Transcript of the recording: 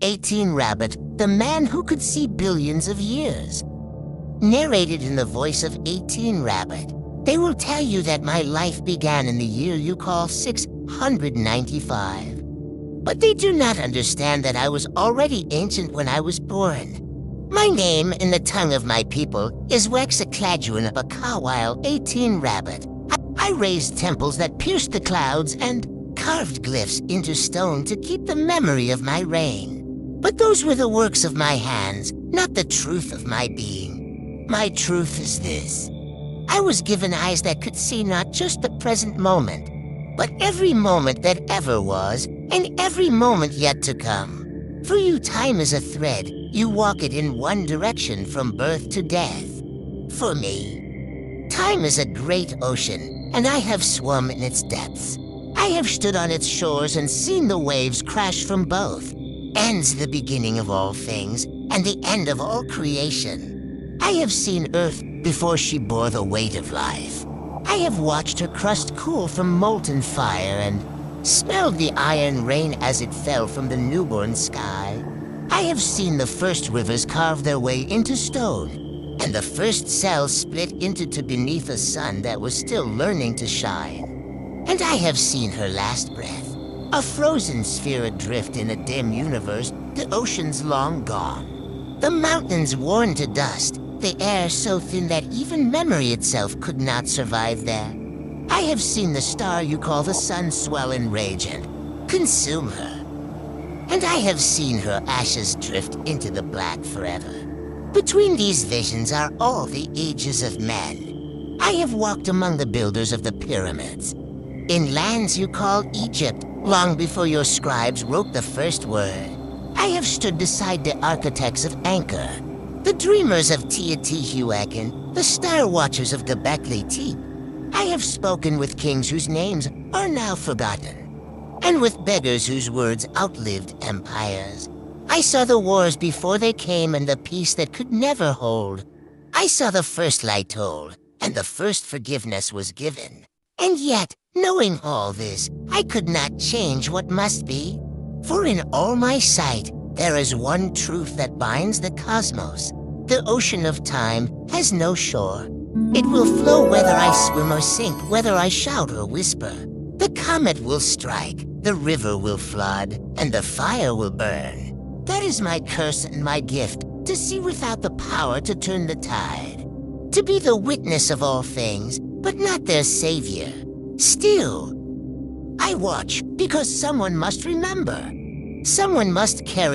18 Rabbit, the man who could see billions of years. Narrated in the voice of 18 Rabbit, they will tell you that my life began in the year you call 695. But they do not understand that I was already ancient when I was born. My name, in the tongue of my people, is Wexacladuan Bakawile 18 Rabbit. I raised temples that pierced the clouds and carved glyphs into stone to keep the memory of my reign. But those were the works of my hands, not the truth of my being. My truth is this. I was given eyes that could see not just the present moment, but every moment that ever was, and every moment yet to come. For you, time is a thread. You walk it in one direction from birth to death. For me, time is a great ocean, and I have swum in its depths. I have stood on its shores and seen the waves crash from both. Ends the beginning of all things, and the end of all creation. I have seen Earth before she bore the weight of life. I have watched her crust cool from molten fire and smelled the iron rain as it fell from the newborn sky. I have seen the first rivers carve their way into stone, and the first cells split into beneath a sun that was still learning to shine. And I have seen her last breath, a frozen sphere adrift in a dim universe, the oceans long gone. The mountains worn to dust, the air so thin that even memory itself could not survive there. I have seen the star you call the sun swell in rage and consume her. And I have seen her ashes drift into the black forever. Between these visions are all the ages of men. I have walked among the builders of the pyramids, in lands you call Egypt, long before your scribes wrote the first word. I have stood beside the architects of Angkor, the dreamers of Teotihuacan, the star watchers of Göbekli Tepe. I have spoken with kings whose names are now forgotten, and with beggars whose words outlived empires. I saw the wars before they came and the peace that could never hold. I saw the first lie told, and the first forgiveness was given. And yet, knowing all this, I could not change what must be. For in all my sight, there is one truth that binds the cosmos. The ocean of time has no shore. It will flow whether I swim or sink, whether I shout or whisper. The comet will strike, the river will flood, and the fire will burn. That is my curse and my gift, to see without the power to turn the tide. To be the witness of all things, but not their savior. Still, I watch because someone must remember. Someone must carry